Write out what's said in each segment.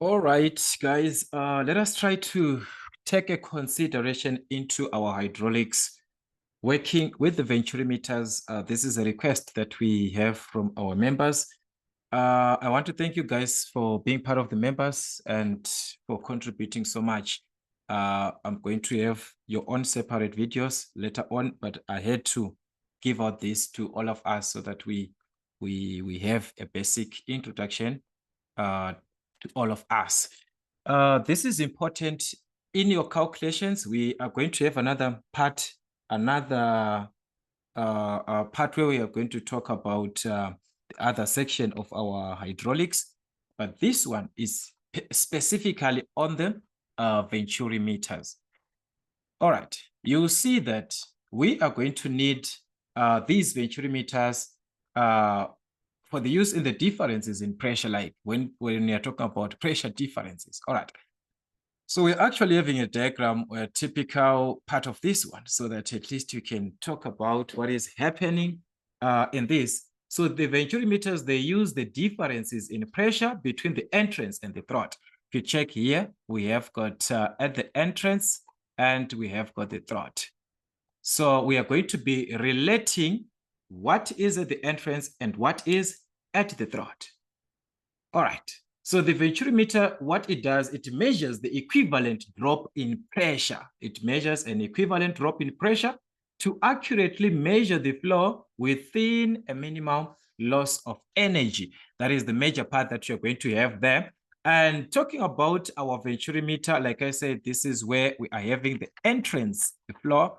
All right, guys, let us try to take a consideration into our hydraulics working with the Venturi meters. This is a request that we have from our members. I want to thank you guys for being part of the members and for contributing so much. I'm going to have your own separate videos later on, but I had to give out this to all of us so that we have a basic introduction to all of us. This is important in your calculations. We are going to have another part where we are going to talk about the other section of our hydraulics, but this one is specifically on the Venturi meters. All right, you'll see that we are going to need these Venturi meters for the use in the differences in pressure, like when we are talking about pressure differences. All right. So we're actually having a diagram, a typical part of this one, so that at least you can talk about what is happening in this. So the Venturi meters, they use the differences in pressure between the entrance and the throat. If you check here, we have got at the entrance and we have got the throat. So we are going to be relating what is at the entrance and what is at the throat. All right. So the Venturi meter, what it does, it measures the equivalent drop in pressure. It measures an equivalent drop in pressure to accurately measure the flow within a minimum loss of energy. That is the major part that you're going to have there. And talking about our Venturi meter, like I said, this is where we are having the entrance, the flow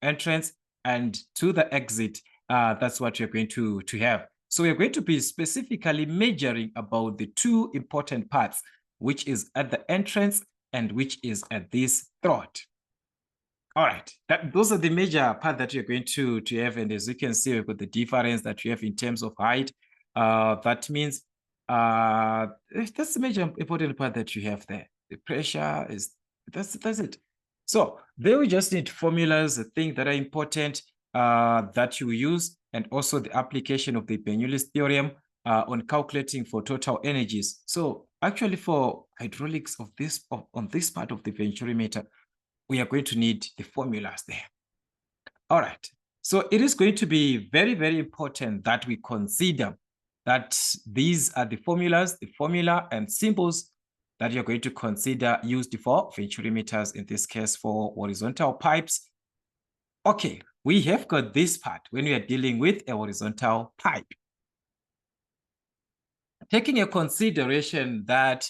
entrance, and to the exit. That's what you're going to have. So we're going to be specifically measuring about the two important parts, which is at the entrance and which is at this throat. All right, those are the major parts that you're going to have. And as you can see, we've got the difference that you have in terms of height. That means that's the major important part that you have there. The pressure is, that's it. So there we just need formulas, things that are important that you use, and also the application of the Bernoulli's theorem on calculating for total energies. So actually for hydraulics of this on this part of the Venturi meter, we are going to need the formulas there. All right. So it is going to be very, very important that we consider that these are the formulas, the formula and symbols that you're going to consider used for Venturi meters, in this case for horizontal pipes. Okay, we have got this part when we are dealing with a horizontal pipe. Taking a consideration that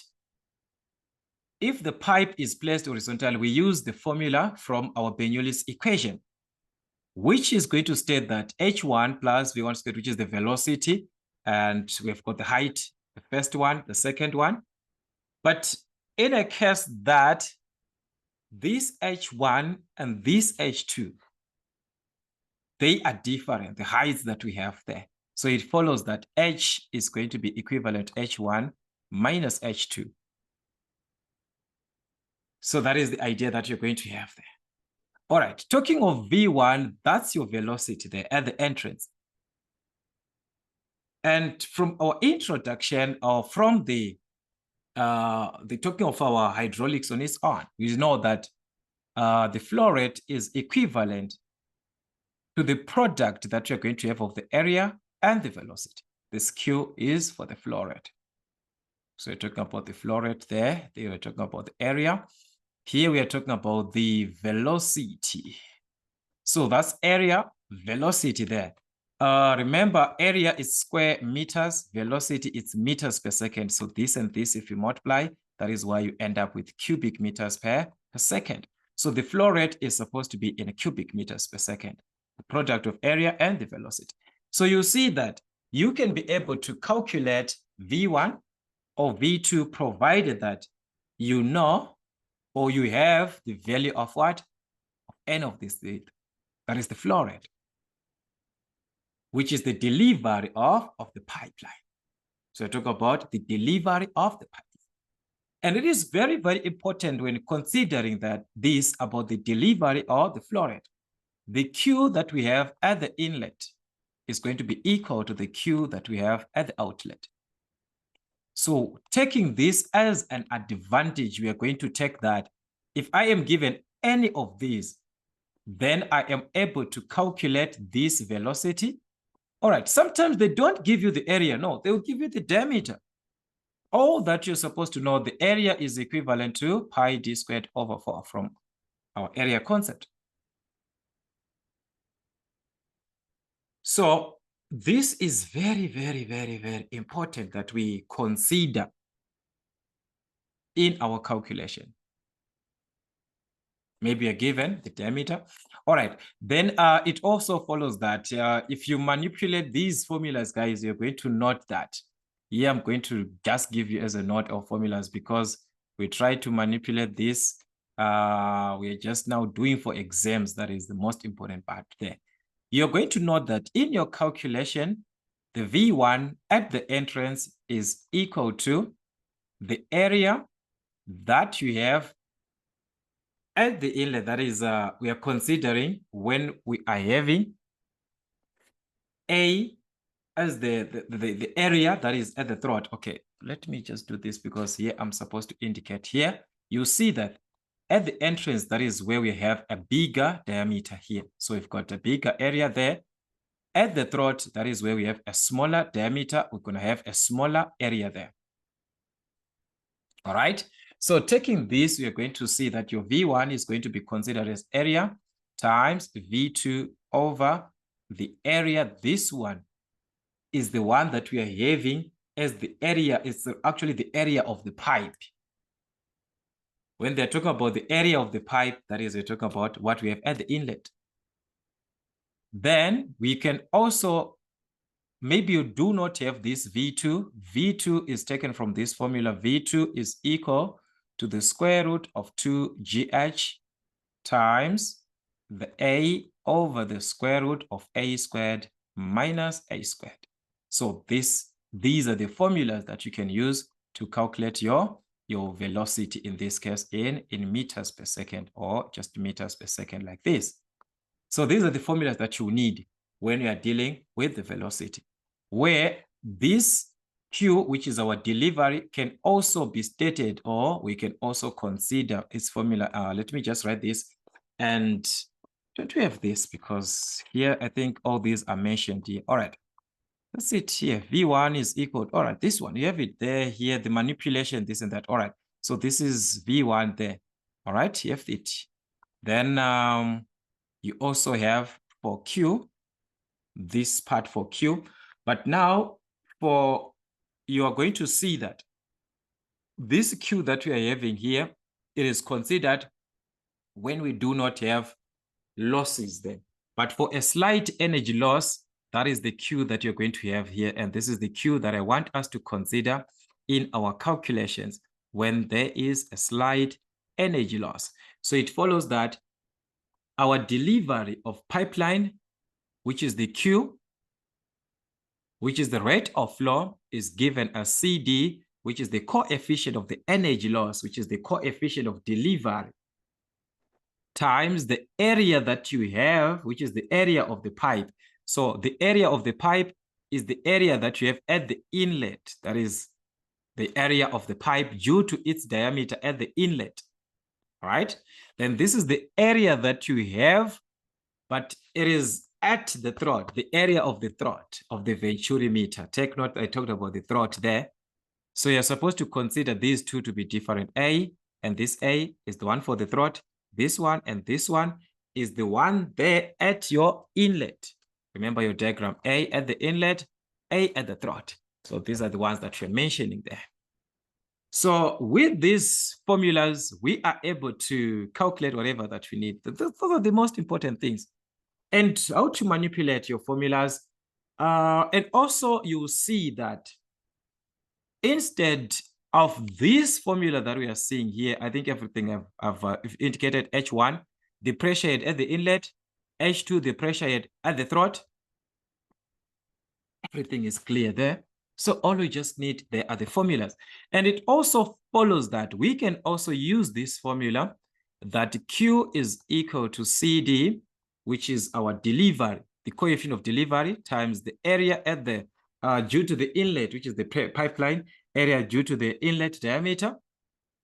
if the pipe is placed horizontal, we use the formula from our Bernoulli's equation, which is going to state that H1 plus V1 squared, which is the velocity, and we've got the height, the first one, the second one. But in a case that this H1 and this H2, they are different, the heights that we have there. So it follows that H is going to be equivalent H1 minus H2. So that is the idea that you're going to have there. All right, talking of V1, that's your velocity there at the entrance. And from our introduction, or from the talking of our hydraulics on its own, we know that the flow rate is equivalent to the product that you're going to have of the area and the velocity. This Q is for the flow rate. So we're talking about the flow rate there. There we're talking about the area. Here we are talking about the velocity. So that's area, velocity there. Remember, area is square meters, velocity is meters per second. So this and this, if you multiply, that is why you end up with cubic meters per second. So the flow rate is supposed to be in cubic meters per second, the product of area and the velocity. So you see that you can be able to calculate V1 or V2, provided that you know or you have the value of what? Of n of this thing. That is the flow rate, which is the delivery of the pipeline. So I talk about the delivery of the pipeline. And it is very, very important when considering that this about the delivery of the flow rate. The Q that we have at the inlet is going to be equal to the Q that we have at the outlet. So taking this as an advantage, we are going to take that if I am given any of these, then I am able to calculate this velocity. All right, sometimes they don't give you the area. No, they will give you the diameter. All that you're supposed to know, the area is equivalent to pi d squared over 4 from our area concept. So this is very, very, very, very important that we consider in our calculation. Maybe you're given the diameter. All right, then it also follows that if you manipulate these formulas, guys, you're going to note that. Here, I'm going to just give you as a note of formulas because we try to manipulate this. We are just now doing for exams. That is the most important part there. You're going to note that in your calculation, the V1 at the entrance is equal to the area that you have at the inlet. That is, we are considering when we are having A as the area that is at the throat. Okay, let me just do this because here I'm supposed to indicate here. You see that at the entrance, that is where we have a bigger diameter here. So we've got a bigger area there. At the throat, that is where we have a smaller diameter. We're going to have a smaller area there. All right. So taking this, we are going to see that your V1 is going to be considered as area times V2 over the area. This one is the one that we are having as the area. It's actually the area of the pipe. When they're talking about the area of the pipe, that is, we're talking about what we have at the inlet. Then we can also, maybe you do not have this V2. V2 is taken from this formula. V2 is equal to the square root of 2GH times the A over the square root of A squared minus A squared. So these are the formulas that you can use to calculate your velocity, in this case in meters per second, or just meters per second like this. So these are the formulas that you need when you are dealing with the velocity, where this Q, which is our delivery, can also be stated, or we can also consider its formula. Let me just write this. And don't we have this? Because here, I think all these are mentioned here. All right, that's it here. V1 is equal. All right, this one, you have it there, here, the manipulation, this and that. All right, so this is V1 there. All right, you have it. Then you also have for Q, this part for Q. But now you are going to see that this Q that we are having here, it is considered when we do not have losses there. But for a slight energy loss, that is the Q that you're going to have here. And this is the Q that I want us to consider in our calculations when there is a slight energy loss. So it follows that our delivery of pipeline, which is the Q, which is the rate of flow, is given as CD, which is the coefficient of the energy loss, which is the coefficient of delivery, times the area that you have, which is the area of the pipe. So the area of the pipe is the area that you have at the inlet. That is the area of the pipe due to its diameter at the inlet. All right. Then this is the area that you have, but it is at the throat, the area of the throat of the Venturi meter. Take note, I talked about the throat there. So you're supposed to consider these two to be different. A, and this A is the one for the throat. This one and this one is the one there at your inlet. Remember your diagram, A at the inlet, A at the throat. So these are the ones that you're mentioning there. So with these formulas, we are able to calculate whatever that we need. Those are the most important things. And how to manipulate your formulas. And also you see that instead of this formula that we are seeing here, I think everything I've indicated. H1, the pressure head at the inlet. H2, the pressure head at the throat. Everything is clear there. So all we just need there are the formulas. And it also follows that we can also use this formula that Q is equal to CD, which is our delivery, the coefficient of delivery, times the area at the due to the inlet, which is the pipeline, area due to the inlet diameter,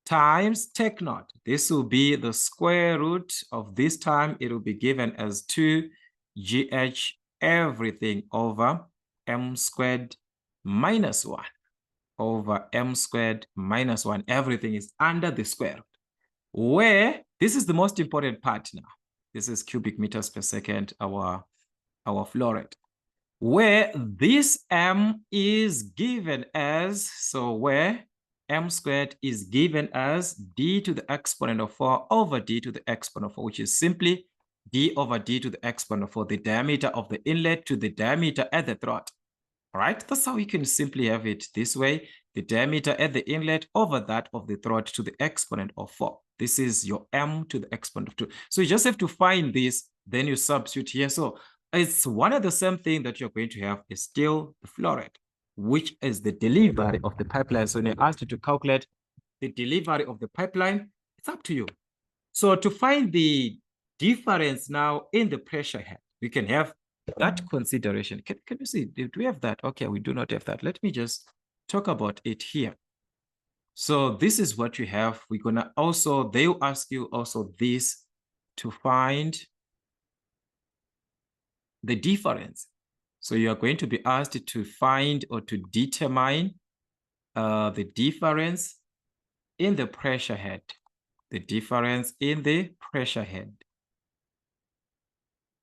times take note. This will be the square root of this time. It will be given as 2GH everything over m squared minus 1 over m squared minus 1. Everything is under the square root. Where this is the most important part now. This is cubic meters per second, our flow rate. Where this m is given as, so where m squared is given as d to the exponent of 4 over d to the exponent of 4, which is simply d over d to the exponent of 4, the diameter of the inlet to the diameter at the throat. All right, that's how we can simply have it this way. The diameter at the inlet over that of the throat to the exponent of 4. This is your m to the exponent of 2. So you just have to find this, then you substitute here. So it's one of the same thing that you're going to have is still the flow rate, which is the delivery of the pipeline. So when I asked you to calculate the delivery of the pipeline, it's up to you. So to find the difference now in the pressure head, we can have that consideration. Can you see, do we have that? Okay, we do not have that. Let me just talk about it here. So this is what you have. We're gonna also, they'll ask you also this to find the difference. So you are going to be asked to find or to determine the difference in the pressure head. The difference in the pressure head.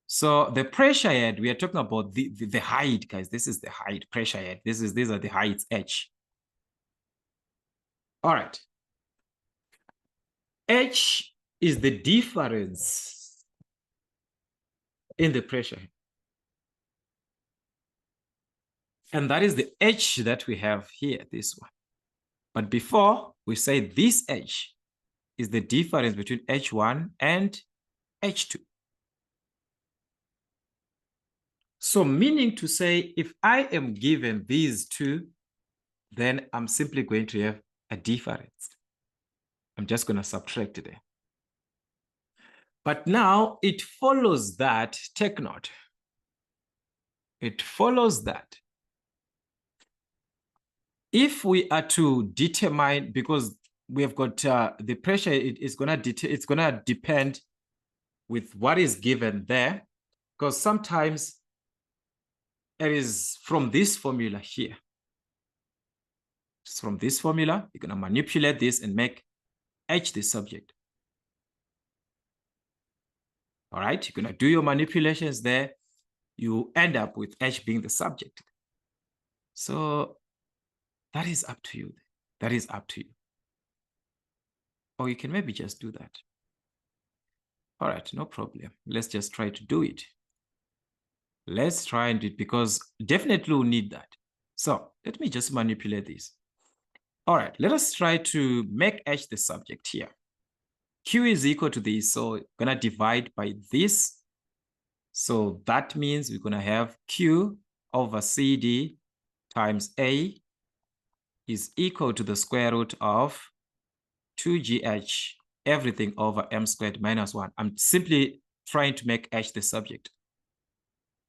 So the pressure head, we are talking about the height, guys. This is the height, pressure head. These are the heights, H. All right. H is the difference in the pressure head. And that is the H that we have here, this one. But before, we say this H is the difference between H1 and H2. So meaning to say, if I am given these two, then I'm simply going to have a difference. I'm just going to subtract it there. But now it follows that, take note. It follows that if we are to determine, because we have got the pressure, it's gonna depend with what is given there, because sometimes it is from this formula here. It's from this formula, you're gonna manipulate this and make H the subject. All right, you're gonna do your manipulations there. You end up with H being the subject. So that is up to you. That is up to you. Or you can maybe just do that. All right, no problem. Let's just try to do it. Let's try and do it because definitely we'll need that. So let me just manipulate this. All right, let us try to make H the subject here. Q is equal to this, so we're gonna divide by this. So that means we're gonna have Q over CD times A is equal to the square root of 2GH everything over m squared minus 1. I'm simply trying to make H the subject.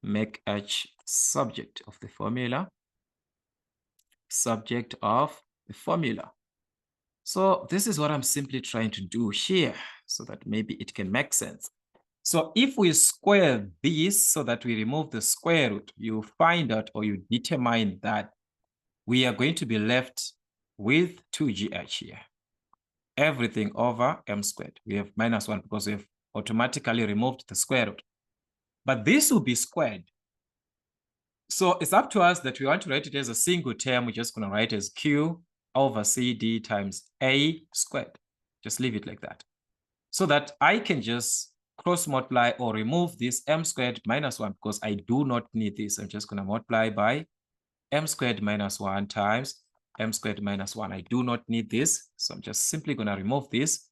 Make H subject of the formula. Subject of the formula. So this is what I'm simply trying to do here so that maybe it can make sense. So if we square this so that we remove the square root, you find out or you determine that we are going to be left with 2GH here. Everything over m squared. We have minus 1 because we've automatically removed the square root. But this will be squared. So it's up to us that we want to write it as a single term. We're just going to write as Q over CD times A squared. Just leave it like that. So that I can just cross multiply or remove this m squared minus 1 because I do not need this. I'm just going to multiply by m squared minus 1 times m squared minus 1. I do not need this. So I'm just simply going to remove this.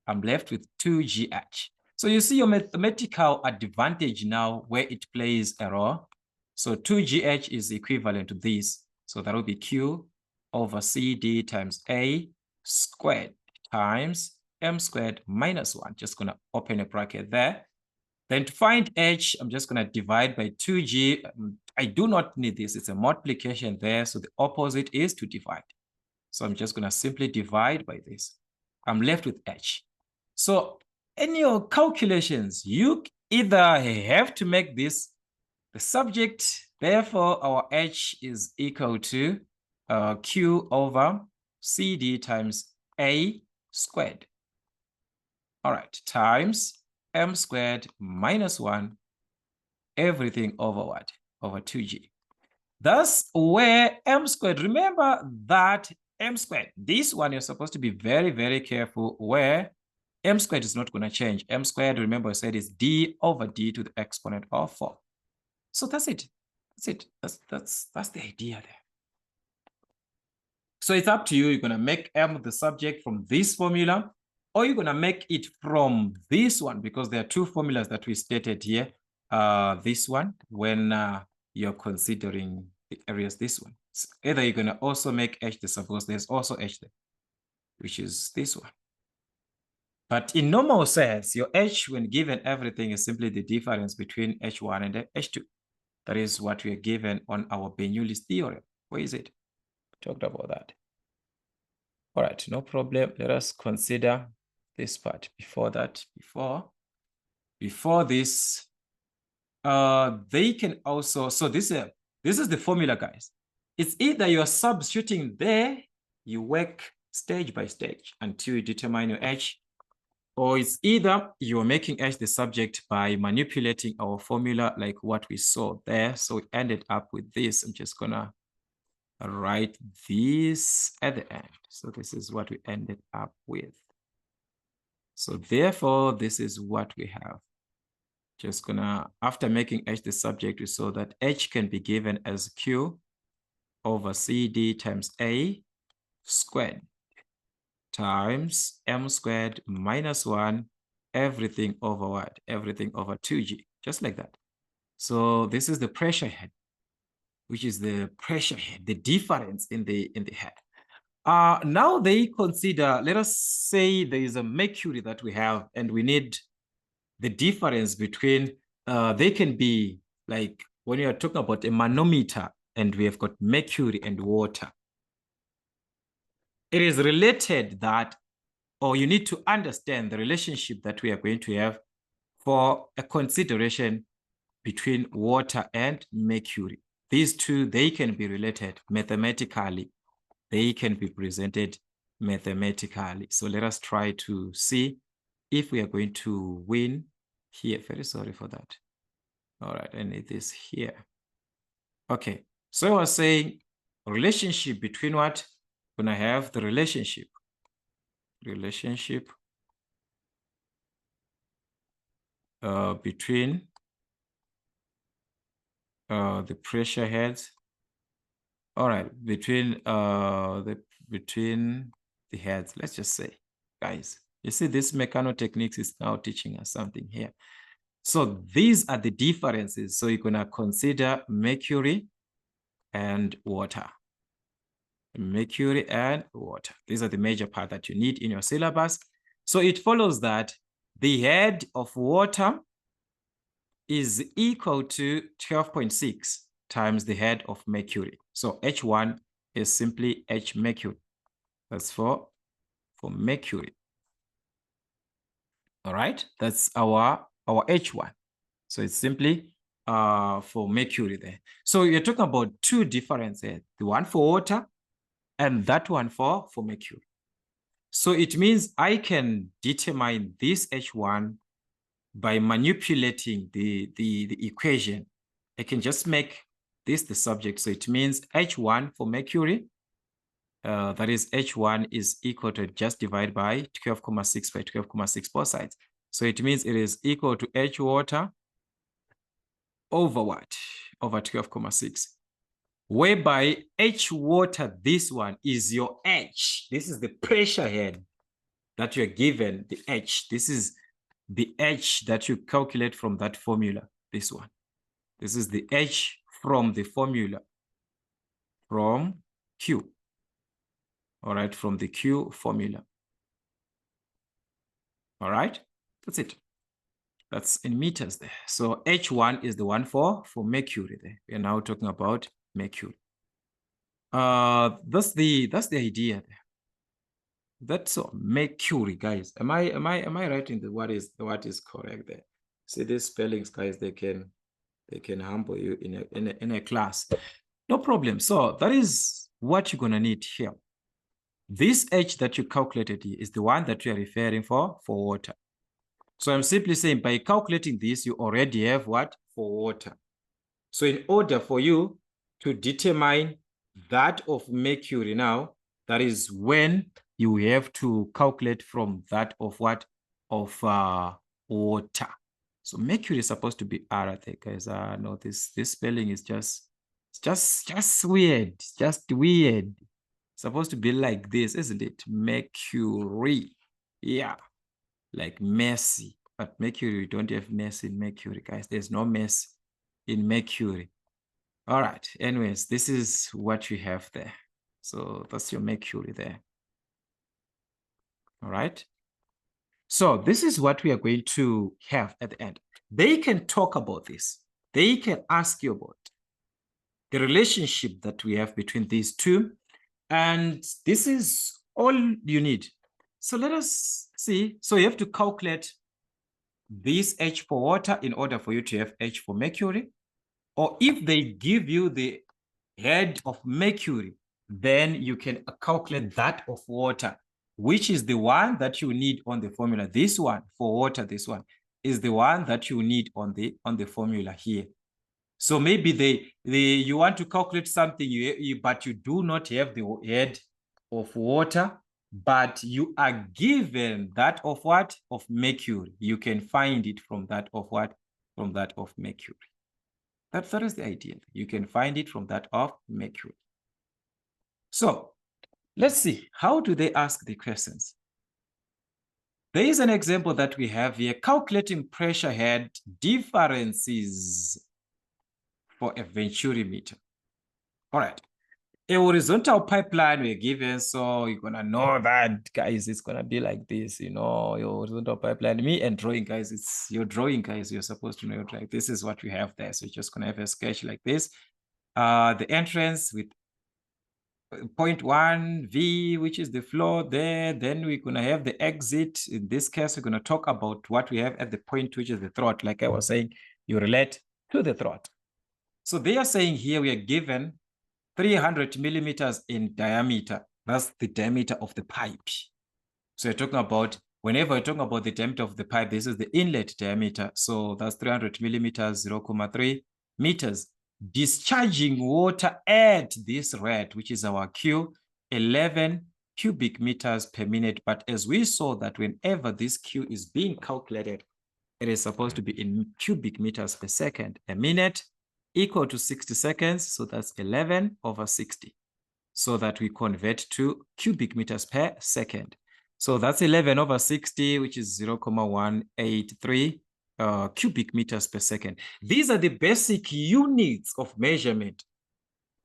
I'm left with 2GH. So you see your mathematical advantage now where it plays a role. So 2GH is equivalent to this. So that will be Q over CD times A squared times m squared minus 1. Just going to open a bracket there. Then to find H, I'm just going to divide by 2G. I do not need this. It's a multiplication there. So the opposite is to divide. So I'm just going to simply divide by this. I'm left with H. So in your calculations, you either have to make this the subject. Therefore, our H is equal to Q over CD times A squared. All right, times M squared minus 1, everything over what? Over 2G. Thus, where M squared, remember that M squared, this one you're supposed to be very, very careful where M squared is not going to change. M squared, remember I said, is D over D to the exponent of 4. So that's it. That's it. That's the idea there. So it's up to you. You're going to make M the subject from this formula, or you're going to make it from this one, because there are two formulas that we stated here. This one, when you're considering the areas, this one. So either you're going to also make H the subject, there's also H there, which is this one. But in normal sense, your H, when given everything, is simply the difference between H1 and H2. That is what we are given on our Bernoulli's theorem. Where is it? We talked about that. All right, no problem. Let us consider this part. Before that, before this, they can also, so this is the formula, guys. It's either you're substituting there, you work stage by stage until you determine your H, or it's either you're making H the subject by manipulating our formula like what we saw there. So we ended up with this. I'm just gonna write this at the end. So this is what we ended up with. So therefore, this is what we have. Just gonna, after making H the subject, we saw that H can be given as Q over CD times A squared times M squared minus 1, everything over what? Everything over 2G, just like that. So this is the pressure head, which is the pressure head, the difference in the head. Now they consider, let us say there is a mercury that we have, and we need the difference between, they can be like when you are talking about a manometer and we have got mercury and water. It is related that, or you need to understand the relationship that we are going to have for a consideration between water and mercury. These two, they can be related mathematically. They can be presented mathematically. So let us try to see if we are going to win here. Very sorry for that. All right, I need this here. Okay, so I was saying relationship between what? When I have the relationship between the pressure heads. All right, between the heads, let's just say, guys, you see this Mechanotechnics is now teaching us something here. So these are the differences. So you're gonna consider mercury and water. Mercury and water. These are the major part that you need in your syllabus. So it follows that the head of water is equal to 12.6 times the head of mercury. So H1 is simply H mercury. That's for mercury. All right, that's our H1. So it's simply for mercury there. So you're talking about two differences, the one for water and that one for mercury. So it means I can determine this H1 by manipulating the equation. I can just make this the subject. So it means H1 for mercury, that is H1 is equal to just divide by 12.6 by 12.6 both sides. So it means it is equal to H water over what? Over 12.6. Whereby H water, this one is your H. This is the pressure head that you're given, the H. This is the H that you calculate from that formula, this one. This is the H from the formula, from Q. All right, from the Q formula. All right, that's it. That's in meters there. So H1 is the one for mercury there. We are now talking about mercury. That's the idea. That's Mercury, guys. Am I writing the what is correct there? See these spellings, guys. They can humble you in a class. No problem. So that is what you're gonna need here. This H that you calculated here is the one that you are referring for water. So I'm simply saying by calculating this, you already have what for water. So in order for you to determine that of Mercury now, that is when you have to calculate from that of what? Of water. So Mercury is supposed to be R, I think, guys. No, this spelling is just weird. It's just weird. It's supposed to be like this, isn't it? Mercury. Yeah. Like Messi. But Mercury, we don't have Messi in Mercury, guys. There's no Messi in Mercury. All right. Anyways, this is what you have there. So that's your Mercury there. All right. So this is what we are going to have at the end. They can talk about this. They can ask you about the relationship that we have between these two. And this is all you need. So let us see. So you have to calculate this H for water in order for you to have H for Mercury. Or if they give you the head of Mercury, then you can calculate that of water, which is the one that you need on the formula. This one for water, this one is the one that you need on the formula here. So maybe you want to calculate something, but you do not have the head of water, but you are given that of what? Of Mercury. You can find it from that of what? From that of Mercury. That is the idea. You can find it from that of Mercury. So let's see. How do they ask the questions? There is an example that we have here, calculating pressure head differences for a Venturi meter. All right. A horizontal pipeline we're given, so you're going to know that, guys, it's going to be like this, your horizontal pipeline. Me and drawing, guys, it's your drawing, guys. You're supposed to know your drawing. This is what we have there. So you're just going to have a sketch like this. The entrance with point 1V, which is the flow there. Then we're going to have the exit. In this case, we're going to talk about what we have at the point, which is the throat. Like I was saying, you relate to the throat. So they are saying here we are given 300 millimeters in diameter. That's the diameter of the pipe. So you're talking about, whenever you're talking about the diameter of the pipe, this is the inlet diameter. So that's 300 millimeters, 0.3 meters. Discharging water at this rate, which is our Q, 11 cubic meters per minute. But as we saw that whenever this Q is being calculated, it is supposed to be in cubic meters per second. A minute equal to 60 seconds. So that's 11 over 60. So that we convert to cubic meters per second. So that's 11 over 60, which is 0.183 cubic meters per second. These are the basic units of measurement.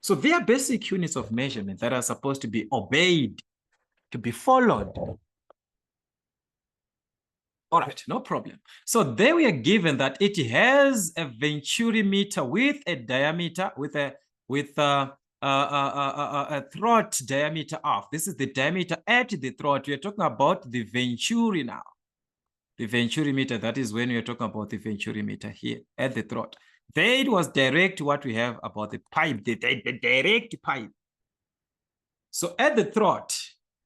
So they are basic units of measurement that are supposed to be obeyed, to be followed. All right, no problem. So there we are given that it has a Venturi meter with a diameter, with a throat diameter of. This is the diameter at the throat. We are talking about the Venturi now. The Venturi meter, that is when we are talking about the Venturi meter here at the throat. There it was direct what we have about the pipe, the direct pipe. So at the throat,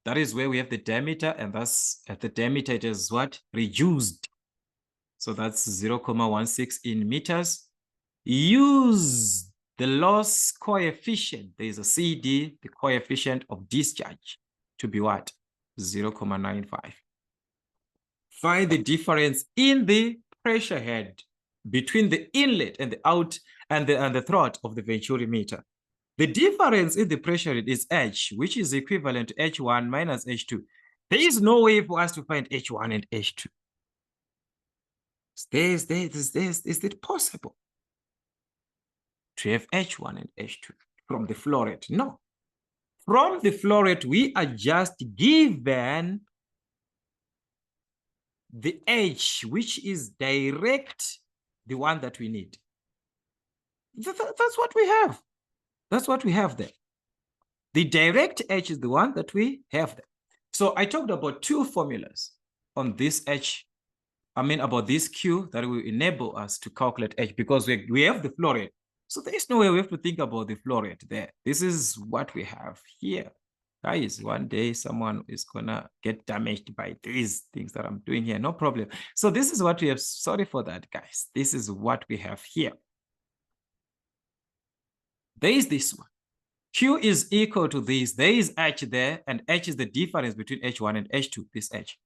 that is where we have the diameter, and thus at the diameter it is what? Reduced. So that's 0.16 in meters. Use the loss coefficient. There is a CD, the coefficient of discharge, to be what? 0.95. Find the difference in the pressure head between the inlet and the out and the throat of the Venturi meter. The difference in the pressure head is H, which is equivalent to H1 minus H2. There is no way for us to find H1 and H2. Is it possible to have H1 and H2 from the flow rate? No. From the flow rate, we are just given the H, which is direct, the one that we need. That's what we have. That's what we have there. The direct H is the one that we have there. So I talked about two formulas on this H. I mean about this Q that will enable us to calculate H because we have the flow rate. So there is no way we have to think about the flow rate there. This is what we have here. Guys, one day someone is gonna get damaged by these things that I'm doing here. No problem. So this is what we have. Sorry for that, guys. This is what we have here. There is this one. Q is equal to this. There is H there, and H is the difference between H1 and H2, this H.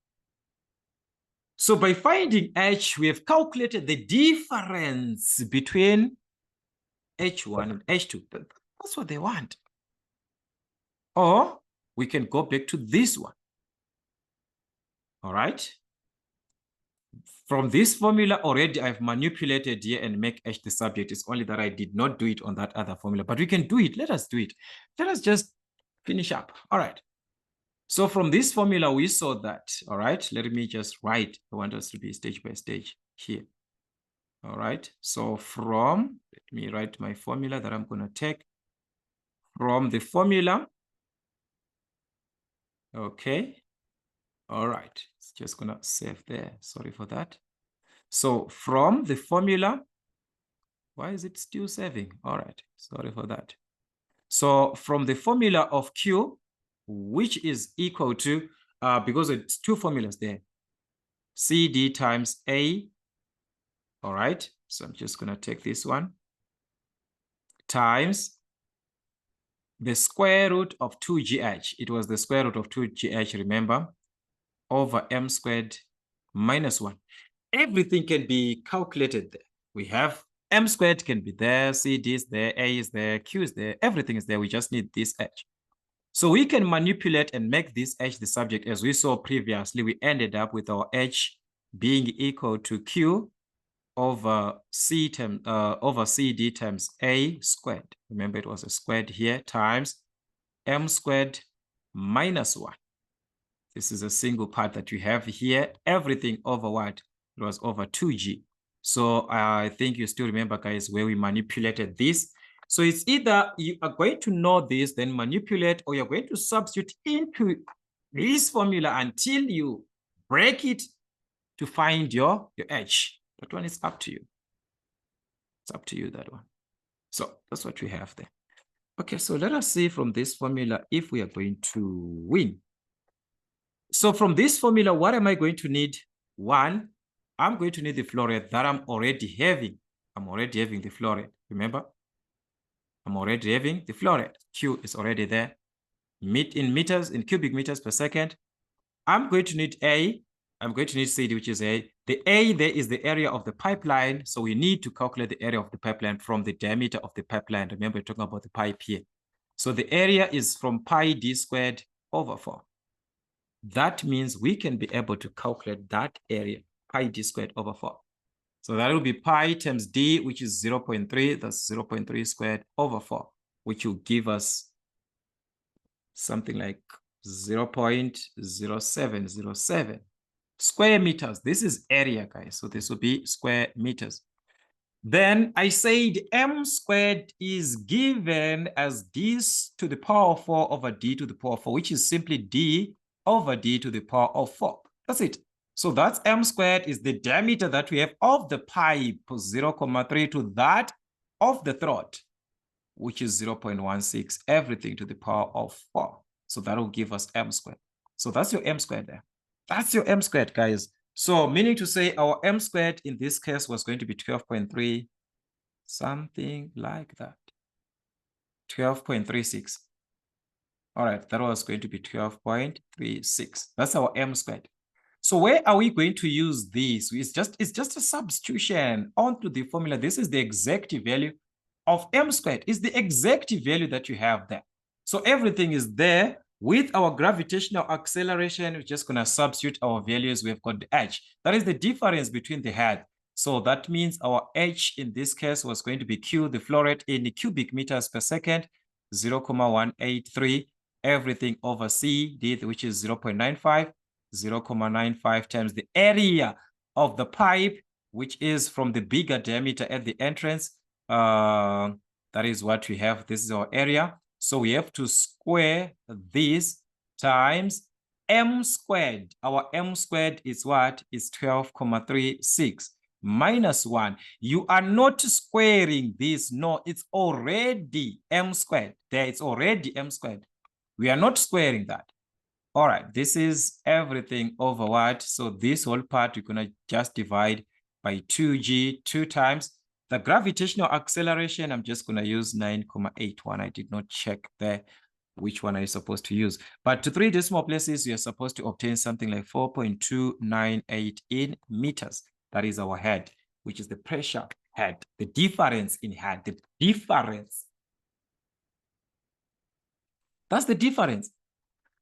So by finding H, we have calculated the difference between H1 and H2. That's what they want. Or we can go back to this one. All right. From this formula already, I've manipulated here and make H the subject. It's only that I did not do it on that other formula, but we can do it. Let us do it. Let us just finish up. All right. So from this formula, we saw that. All right. Let me just write. I want us to be stage by stage here. All right. So from, let me write my formula that I'm going to take. From the formula. Okay. All right. It's just going to save there. Sorry for that. So from the formula, why is it still saving? All right. Sorry for that. So from the formula of Q, which is equal to, because it's two formulas there, CD times A. All right. So I'm just going to take this one times the square root of 2GH. It was the square root of 2GH, remember, over M squared minus 1. Everything can be calculated there. We have M squared can be there, CD is there, A is there, Q is there, everything is there. We just need this H. So we can manipulate and make this H the subject. As we saw previously, we ended up with our H being equal to Q over over CD times A squared. Remember, it was a squared here times M squared minus 1. This is a single part that you have here. Everything over what? It was over 2G. So I think you still remember, guys, where we manipulated this. So it's either you are going to know this, then manipulate, or you're going to substitute into this formula until you break it to find your H. That one is up to you. It's up to you, that one. So that's what we have there. Okay, so let us see from this formula if we are going to win. So from this formula, what am I going to need? One, I'm going to need the flow rate that I'm already having. I'm already having the flow rate, remember? I'm already having the flow rate. Q is already there. In meters, in cubic meters per second. I'm going to need A. I'm going to need CD, which is A. The A there is the area of the pipeline. So we need to calculate the area of the pipeline from the diameter of the pipeline. Remember, we're talking about the pipe here. So the area is from pi d squared over 4. That means we can be able to calculate that area, pi d squared over 4. So that will be pi times d, which is 0.3. That's 0.3 squared over 4, which will give us something like 0.0707 square meters. This is area, guys. So this will be square meters. Then I said M squared is given as d to the power of 4 over d to the power of 4, which is simply d over d to the power of 4. That's it. So that's M squared is the diameter that we have of the pipe, 0.3 to that of the throat, which is 0.16, everything to the power of 4. So that will give us M squared. So that's your M squared there. That's your M squared, guys. So meaning to say our M squared in this case was going to be 12.3, something like that. 12.36. All right, that was going to be 12.36. That's our M squared. So where are we going to use this? It's just a substitution onto the formula. This is the exact value of M squared. It's the exact value that you have there. So everything is there. With our gravitational acceleration, we're just going to substitute our values. We've got the H. That is the difference between the head. So that means our H in this case was going to be Q, the flow rate in the cubic meters per second, 0.183, everything over C, D, which is 0.95, 0.95 times the area of the pipe, which is from the bigger diameter at the entrance. That is what we have. This is our area. So we have to square this times m squared. Our m squared is what? Is 12,36 minus 1. You are not squaring this. No, it's already m squared. There, it's already m squared. We are not squaring that. All right, this is everything over what? So this whole part, we're going to just divide by 2g 2 times. The gravitational acceleration, I'm just going to use 9,81. I did not check there which one are you supposed to use. But to 3 decimal places, you're supposed to obtain something like 4.298 in meters. That is our head, which is the pressure head. The difference in head, the difference. That's the difference.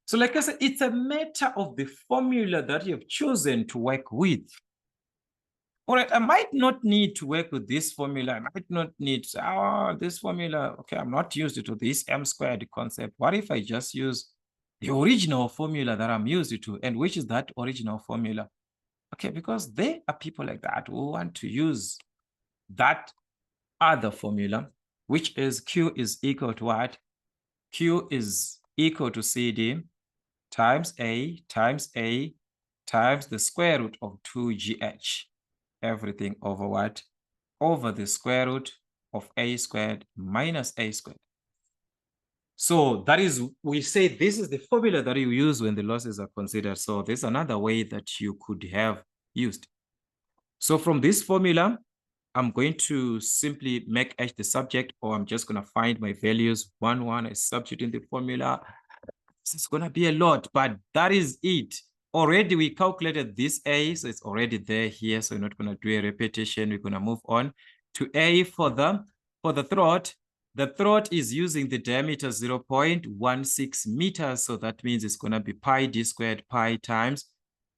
So like I said, it's a matter of the formula that you have chosen to work with. All right, I might not need to work with this formula. I might not need, this formula. Okay, I'm not used to this m squared concept. What if I just use the original formula that I'm used to? And which is that original formula? Okay, because there are people like that who want to use that other formula, which is Q is equal to what? Q is equal to CD times A times the square root of 2GH. Everything over what? Over the square root of A squared minus A squared. So that is, we say this is the formula that you use when the losses are considered. So there's another way that you could have used. So from this formula, I'm going to simply make H the subject, or I'm just going to find my values. 1, 1, I substitute in the formula. It's going to be a lot, but that is it. Already we calculated this A, so it's already there here. So we're not going to do a repetition. We're going to move on to A for the throat. The throat is using the diameter 0.16 meters. So that means it's going to be pi d squared pi times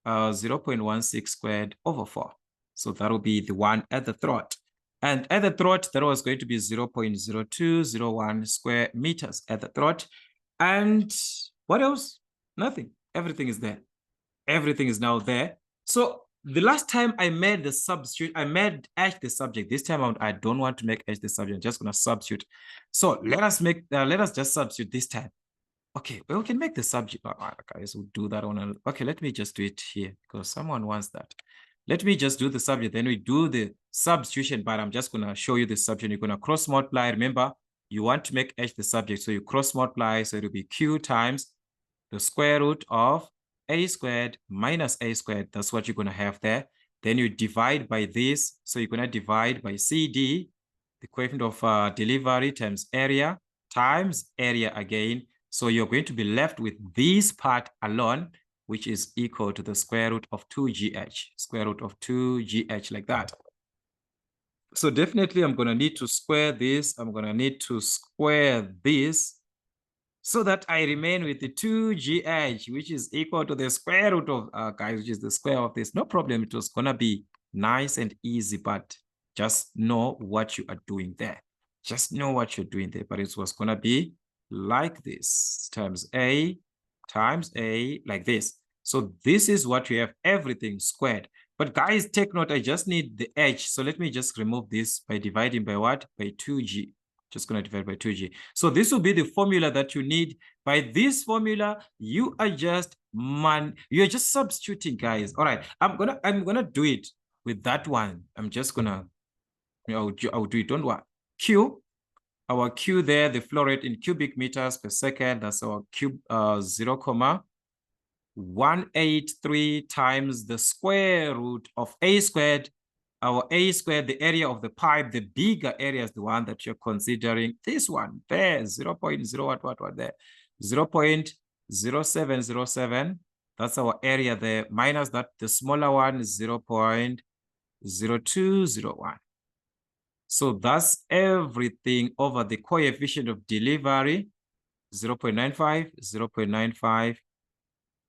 0.16 squared over 4. So that will be the one at the throat. And at the throat, that was going to be 0.0201 square meters at the throat. And what else? Nothing. Everything is there. Everything is now there. So the last time I made the substitute, I made H the subject. This time I don't want to make H the subject. I'm just going to substitute. So let us just substitute this time. Okay, well, we can make the subject. Guys, we'll do that on. Okay, let me just do it here because someone wants that. Let me just do the subject. Then we do the substitution, but I'm just going to show you the substitution. You're going to cross multiply. Remember, you want to make H the subject. So you cross multiply. So it will be Q times the square root of A squared minus A squared. That's what you're going to have there. Then you divide by this. So you're going to divide by CD, the coefficient of delivery times area again. So you're going to be left with this part alone, which is equal to the square root of 2GH, square root of 2GH like that. So definitely I'm going to need to square this. I'm going to need to square this so that I remain with the 2GH, which is equal to the square root of, guys, which is the square of this. No problem. It was going to be nice and easy, but just know what you are doing there. Just know what you're doing there. But it was going to be like this, times A like this. So this is what we have, everything squared. But guys, take note, I just need the H. So let me just remove this by dividing by what? By 2G. Just going to divide by 2G. So this will be the formula that you need. By this formula, you are just you're just substituting, guys. All right, I'm gonna do it with that one. I'm just gonna, I'll do it. Don't worry. Q. Our Q there, the flow rate in cubic meters per second, that's our cube 0,183 times the square root of A squared. Our A squared, the area of the pipe, the bigger area is the one that you're considering. This one there, 0.0 what there, 0.0707. That's our area there, minus that, the smaller one is 0.0201. So that's everything over the coefficient of delivery, 0.95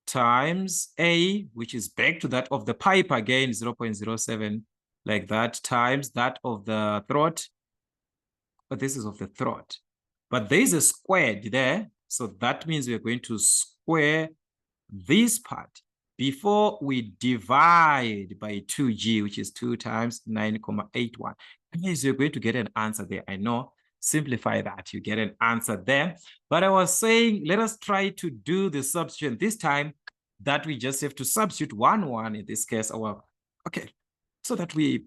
times A, which is back to that of the pipe again, 0.07, like that, times that of the throat. But this is of the throat. But there is a squared there. So that means we're going to square this part before we divide by 2G, which is 2 times 9,81. Means you're going to get an answer there. I know simplify that. You get an answer there. But I was saying, let us try to do the substitution this time that we just have to substitute 1 in this case. Okay, so that we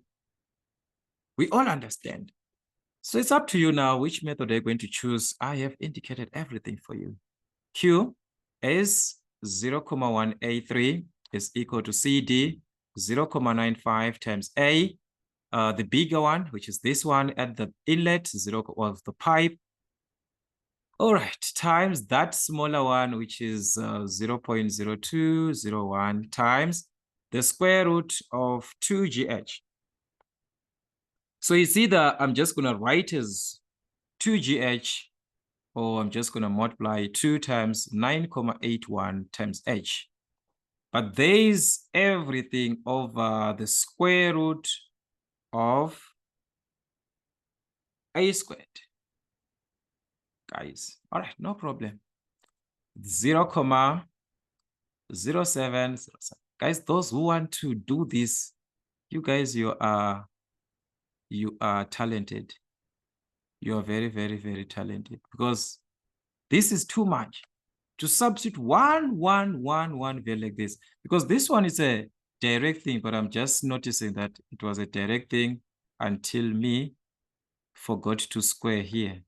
all understand. So it's up to you now which method you're going to choose. I have indicated everything for you. Q is 0,183 is equal to CD 0,95 times A. The bigger one, which is this one at the inlet, of the pipe. All right, times that smaller one, which is 0.0201 times the square root of 2GH. So it's either I'm just going to write as 2GH, or I'm just going to multiply 2 times 9,81 times H. But there's everything over the square root of A squared. Guys, all right, no problem. 0,0707. Guys, those who want to do this, you guys, you are talented. You are very, very, very talented, because this is too much to substitute one value like this, because this one is a direct thing, but I'm just noticing that it was a direct thing until me forgot to square here.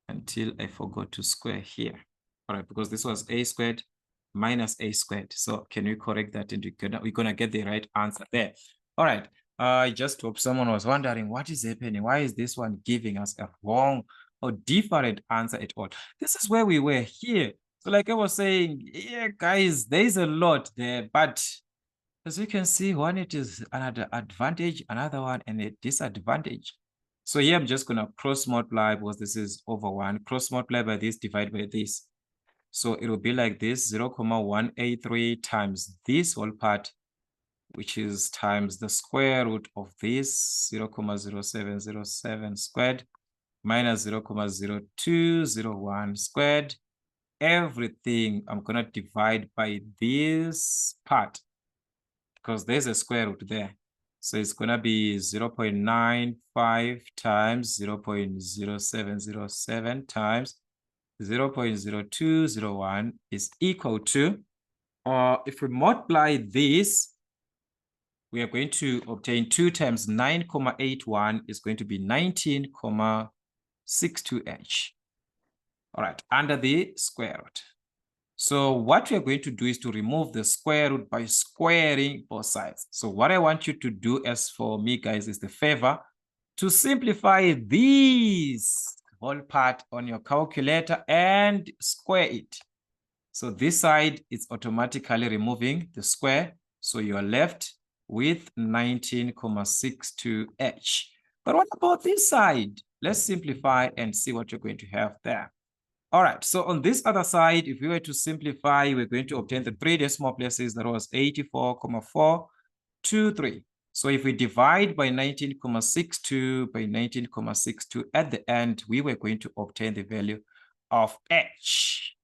Until I forgot to square here. All right, because this was A squared minus A squared. So can we correct that? And we're gonna get the right answer there. All right. I just hope someone was wondering what is happening. Why is this one giving us a wrong or different answer at all? This is where we were here. So like I was saying, yeah, guys, there's a lot there, but as you can see, one, it is another advantage, another one, and a disadvantage. So here I'm just going to cross multiply, because this is over 1. Cross multiply by this, divide by this. So it will be like this, 0,183 times this whole part, which is times the square root of this, 0,0707 squared, minus 0,0201 squared. Everything I'm going to divide by this part, because there's a square root there. So it's going to be 0.95 times 0.0707 times 0.0201 is equal to, if we multiply this, we are going to obtain 2 times 9,81 is going to be 19,62H. All right, under the square root. So what we are going to do is to remove the square root by squaring both sides. So what I want you to do, as for me, guys, is the favor to simplify this whole part on your calculator and square it. So this side is automatically removing the square. So you are left with 19,62H. But what about this side? Let's simplify and see what you're going to have there. All right, so on this other side, if we were to simplify, we're going to obtain the 3 decimal places. That was 84,423. So if we divide by 19,62 by 19,62 at the end, we were going to obtain the value of H.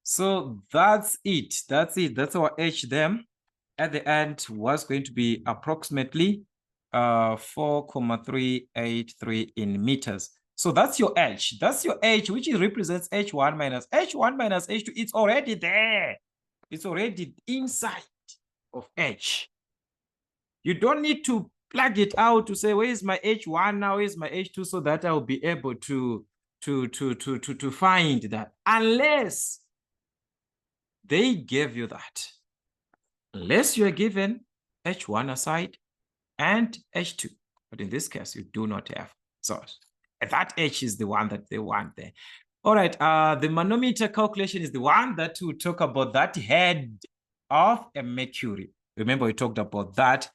So that's it. That's it. That's our H there. At the end was going to be approximately 4,383 in meters. So that's your H. That's your H, which represents H1 minus H1 minus H2. It's already there. It's already inside of H. You don't need to plug it out to say, where is my H1 now? Where is my H2? So that I will be able to find that. Unless they gave you that. Unless you are given H1 aside and H2. But in this case, you do not have. So that H is the one that they want there. All right, the manometer calculation is the one that will talk about that head of a mercury. Remember, we talked about that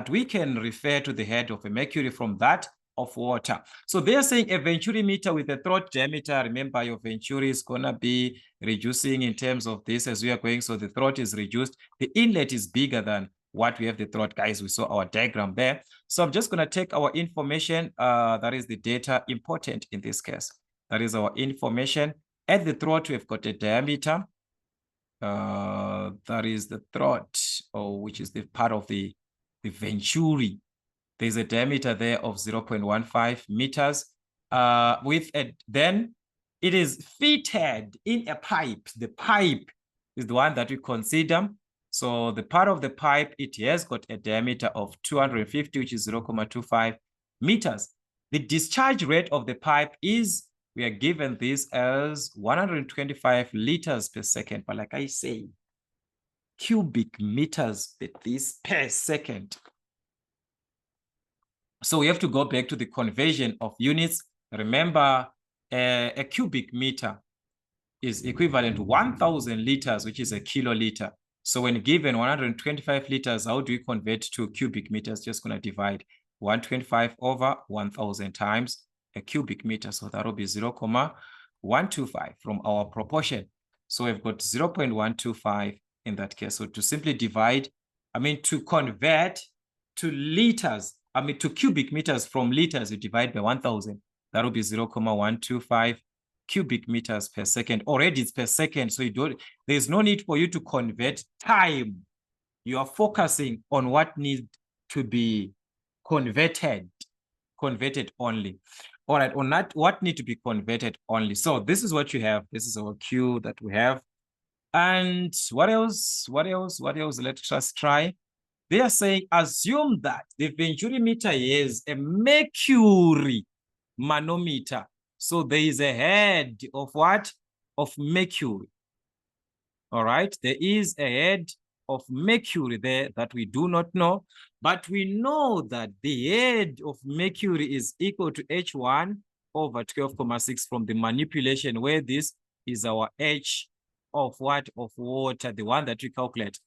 we can refer to the head of a mercury from that of water. So they're saying a Venturi meter with a throat diameter. Remember, your Venturi is going to be reducing in terms of this as we are going. So the throat is reduced. The inlet is bigger than what we have the throat, guys. We saw our diagram there. So I'm just going to take our information. That is the data important in this case. That is our information. At the throat, we've got a diameter. That is the throat, which is the part of the Venturi. There's a diameter there of 0.15 meters. then it is fitted in a pipe. The pipe is the one that we consider. So the part of the pipe, it has got a diameter of 250, which is 0.25 meters. The discharge rate of the pipe is, we are given this as 125 liters per second. But like I say, cubic meters per second. So we have to go back to the conversion of units. Remember, a cubic meter is equivalent to 1,000 liters, which is a kiloliter. So when given 125 liters, how do we convert to cubic meters? Just going to divide 125 over 1,000 times a cubic meter. So that will be 0.125 from our proportion. So we've got 0.125 in that case. So to simply divide, to convert to liters, to cubic meters from liters, you divide by 1,000. That will be 0.125 cubic meters per second. Already it's per second, so there's no need for you to convert time. You are focusing on what needs to be converted only. All right, on that, what need to be converted only. So this is what you have. This is our Q that we have. And what else? Let's just try. They are saying, assume that the Venturi meter is a Mercury manometer. So there is a head of what? Of mercury. All right. There is a head of mercury there that we do not know. But we know that the head of mercury is equal to H1 over 12.6 from the manipulation, where this is our H of what? Of water, the one that we calculate.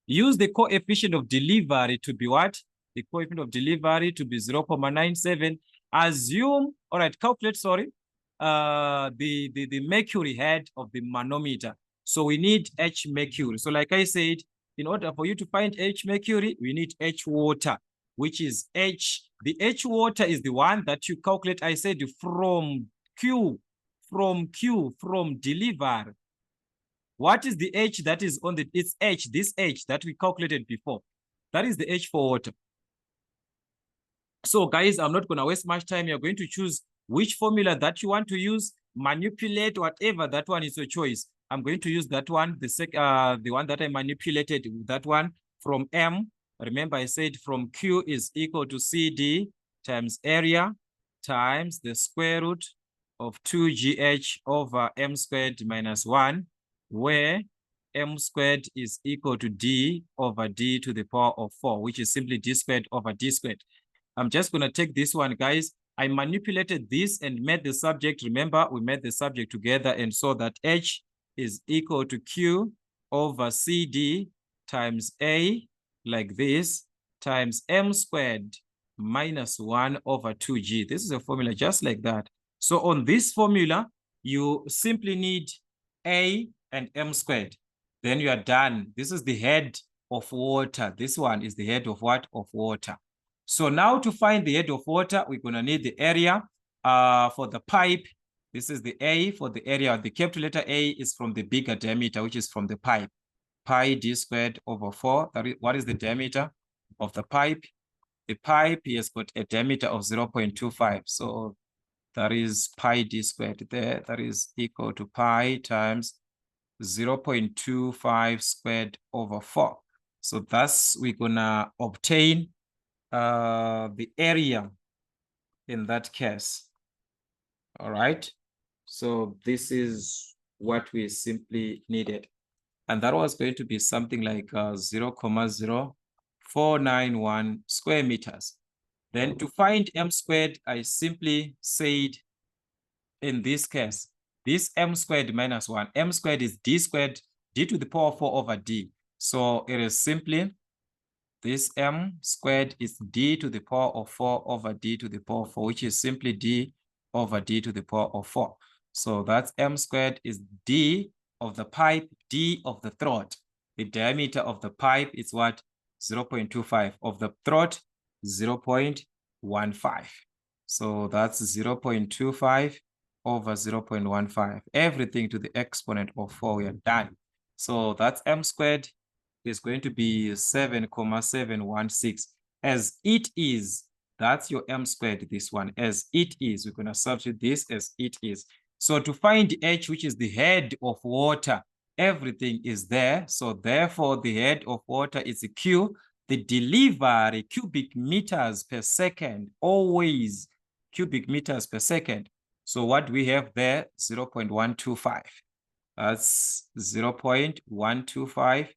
Use the coefficient of delivery to be what? The coefficient of delivery to be 0.97. Assume, all right, calculate, sorry, the mercury head of the manometer. So we need H mercury. So like I said, in order for you to find H mercury, we need H water, which is H. The H water is the one that you calculate, I said, from deliver. What is the H that is on the, it's H, this H that we calculated before. That is the H for water. So guys, I'm not going to waste much time. You're going to choose which formula that you want to use, manipulate whatever, that one is your choice. I'm going to use that one, the one that I manipulated, that one from M. Remember I said from Q is equal to CD times area times the square root of 2GH over M squared minus 1, where M squared is equal to D over D to the power of 4, which is simply D squared over D squared. I'm just going to take this one, guys. I manipulated this and made the subject. Remember, we made the subject together and saw that H is equal to Q over CD times A, like this, times M squared minus 1 over 2G. This is a formula just like that. So on this formula, you simply need A and M squared. Then you are done. This is the head of water. This one is the head of what? Of water. So now to find the head of water, we're going to need the area for the pipe. This is the A for the area. The capital letter A is from the bigger diameter, which is from the pipe. Pi D squared over 4. What is the diameter of the pipe? The pipe has got a diameter of 0.25. So that is pi D squared there. That is equal to pi times 0.25 squared over 4. So thus we're going to obtain the area in that case. All right. So this is what we simply needed. And that was going to be something like 0.0491 square meters. Then to find M squared, I simply said in this case, this M squared minus 1. M squared is D squared, D to the power 4 over D. So it is simply this M squared is D to the power of 4 over D to the power of 4, which is simply D over D to the power of 4. So that's M squared is D of the pipe, D of the throat. The diameter of the pipe is what? 0.25. Of the throat, 0.15. So that's 0.25 over 0.15. Everything to the exponent of 4, we are done. So that's M squared is going to be 7,716, as it is That's your m squared, this one, as it is. We're going to substitute this as it is. So to find H, which is the head of water, everything is there. So therefore, the head of water is a Q. The delivery, cubic meters per second, always cubic meters per second. So what we have there, 0.125. That's 0.125.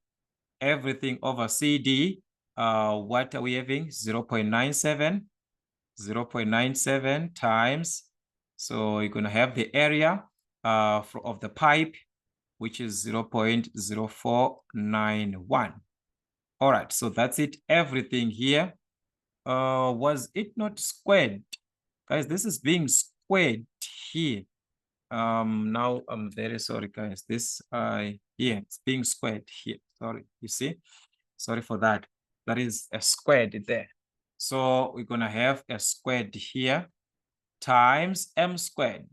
Everything over CD. What are we having? 0.97. 0.97 times. So you're going to have the area of the pipe, which is 0.0491. All right, so that's it. Everything here. Was it not squared? Guys, this is being squared here. Now I'm very sorry, guys. This here, it's being squared here. Sorry, you see? Sorry for that. That is a squared there. So we're gonna have a squared here times m squared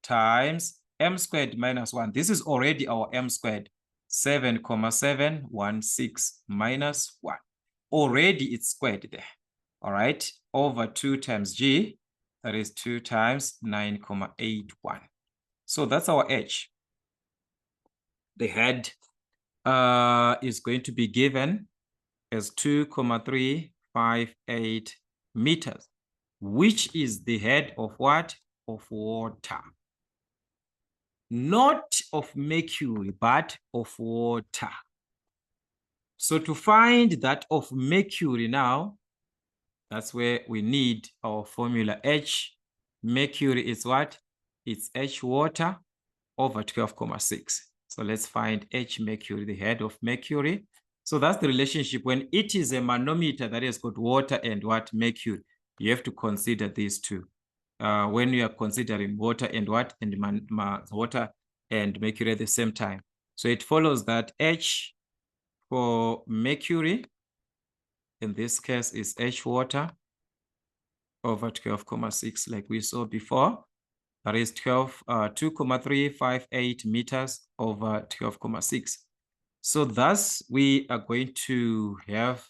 times m squared minus 1. This is already our m squared. 7,716 minus 1. Already it's squared there. All right, over 2 times g, that is 2 times 9,81. So that's our H. The head is going to be given as 2,358 meters, which is the head of what? Of water. Not of mercury, but of water. So to find that of mercury now, that's where we need our formula H. Mercury is what? It's H water over 12,6. So let's find H mercury, the head of mercury. So that's the relationship. When it is a manometer that has got water and what? Mercury, you have to consider these two. When you are considering water and what? And water and mercury at the same time. So it follows that H for mercury, in this case, is H water over 12,6, like we saw before. That is 2,358 meters over 12,6. So thus, we are going to have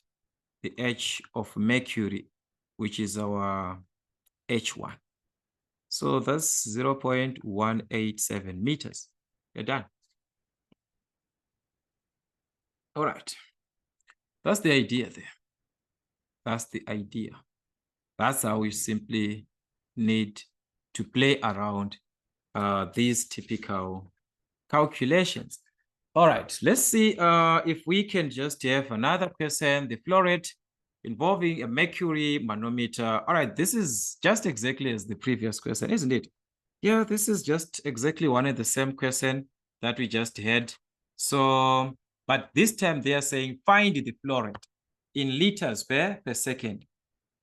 the H of mercury, which is our H1. So that's 0.187 meters. You're done. All right. That's the idea there. That's the idea. That's how we simply need to play around these typical calculations. All right, let's see if we can just have another question, the flow rate involving a mercury manometer. All right, this is just exactly as the previous question, isn't it? Yeah, this is just exactly one and the same question that we just had. So, but this time they are saying find the flow rate in liters per second.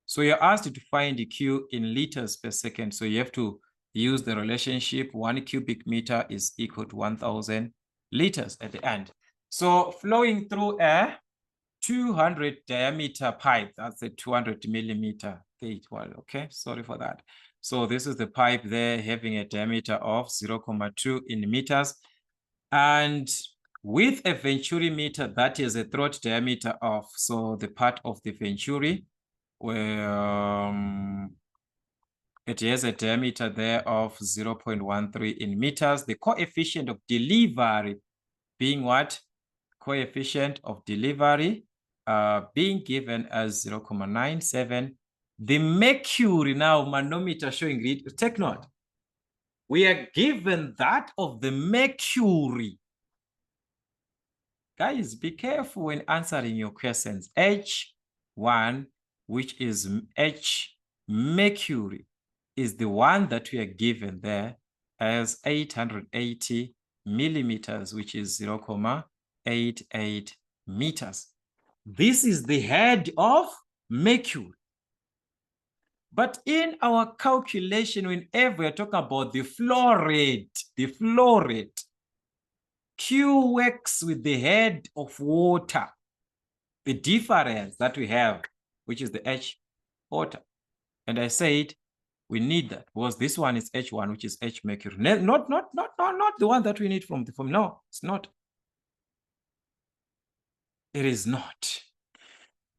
So you're asked to find the Q in liters per second. So you have to use the relationship 1 cubic meter is equal to 1,000 liters at the end. So flowing through a 200 diameter pipe, that's a 200 millimeter gauge. Well, okay, sorry for that. So this is the pipe there having a diameter of 0.2 in meters. And with a Venturi meter, that is a throat diameter of, so the part of the Venturi, where it has a diameter there of 0.13 in meters. The coefficient of delivery being what? Coefficient of delivery being given as 0.97. The mercury now manometer showing read. Take note. We are given that of the mercury. Guys, be careful when answering your questions. H1, which is H mercury, is the one that we are given there as 880 millimeters, which is 0.88 meters. This is the head of mercury. But in our calculation, whenever we're talking about the flow rate, Q works with the head of water. The difference that we have, which is the H water. And I said, we need that because this one is H1, which is H mercury. Not the one that we need from the form. No, it's not. It is not.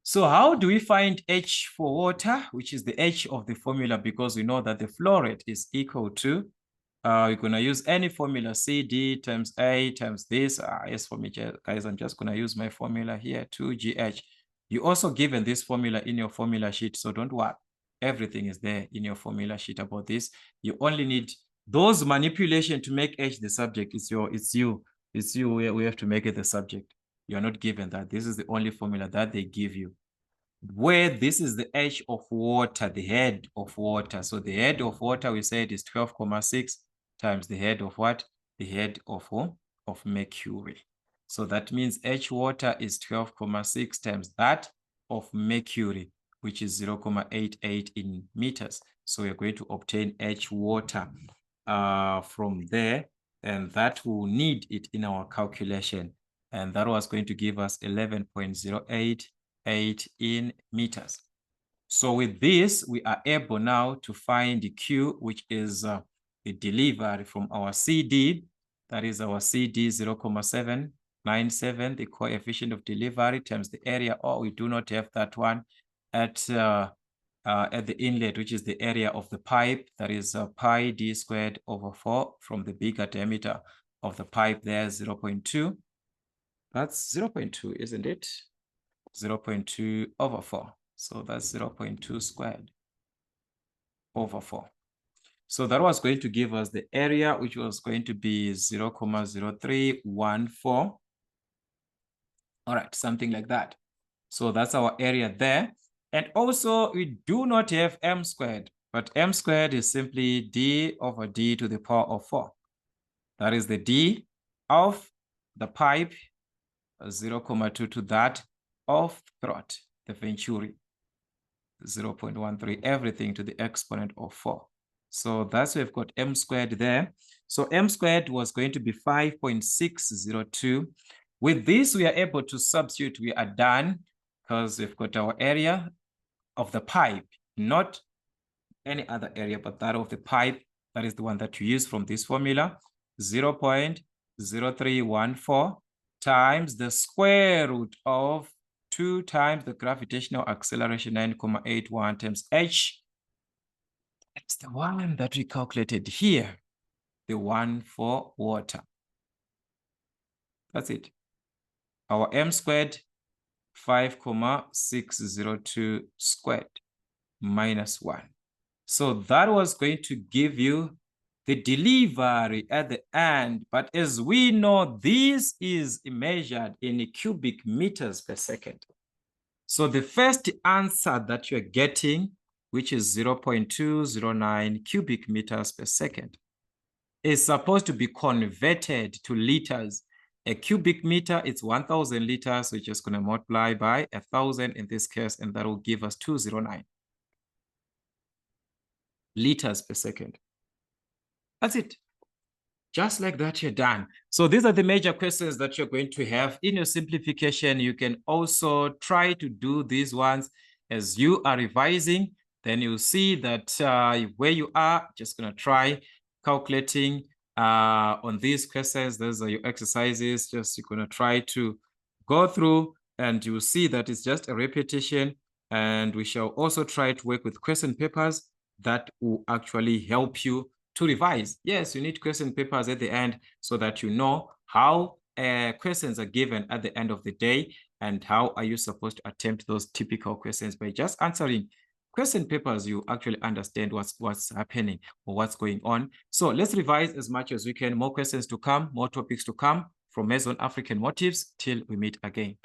So how do we find H for water, which is the H of the formula, because we know that the flow rate is equal to, we're going to use any formula, CD times A times this. Yes, for me, guys, I'm just going to use my formula here, 2GH. You also given this formula in your formula sheet, so don't worry. Everything is there in your formula sheet about this. You only need those manipulation to make H the subject. It's you. We have to make it the subject. You're not given that. This is the only formula that they give you, where this is the H of water, the head of water. So the head of water, we said, is 12,6 times the head of what? The head of mercury. So that means H water is 12,6 times that of mercury, which is 0,88 in meters. So we're going to obtain H water from there, and that will need it in our calculation. And that was going to give us 11.088 in meters. So with this, we are able now to find the Q, which is the delivery from our CD. That is our CD 0,797, the coefficient of delivery times the area. Oh, we do not have that one at the inlet, which is the area of the pipe. That is pi d squared over 4 from the bigger diameter of the pipe there, 0.2. That's 0.2, isn't it? 0.2 over 4. So that's 0.2 squared over 4. So that was going to give us the area, which was going to be 0.0314. All right, something like that. So that's our area there. And also, we do not have m squared, but m squared is simply d over d to the power of 4. That is the d of the pipe, 0.2 to that of throat, the Venturi, 0.13, everything to the exponent of 4. So that's we've got m squared there. So m squared was going to be 5.602. With this, we are able to substitute. We are done because we've got our area of the pipe, not any other area, but that of the pipe. That is the one that you use from this formula, 0.0314 times the square root of 2 times the gravitational acceleration, 9.81 times h. It's the one that we calculated here, the one for water. That's it. Our m squared, 5.602 squared minus 1. So that was going to give you the delivery at the end. But as we know, this is measured in cubic meters per second. So the first answer that you're getting, which is 0.209 cubic meters per second, is supposed to be converted to liters. A cubic meter, it's 1,000 liters. So you're just going to multiply by 1,000 in this case, and that will give us 209 liters per second. That's it. Just like that, you're done. So these are the major questions that you're going to have. In your simplification, you can also try to do these ones as you are revising. Then you'll see that where you are, just going to try calculating on these questions. Those are your exercises. Just you're going to try to go through, and you will see that it's just a repetition. And we shall also try to work with question papers that will actually help you to revise. Yes, you need question papers at the end so that you know how questions are given at the end of the day and how are you supposed to attempt those typical questions. By just answering question papers, you actually understand what's happening or what's going on. So let's revise as much as we can. More questions to come, more topics to come from Mason African Motives till we meet again.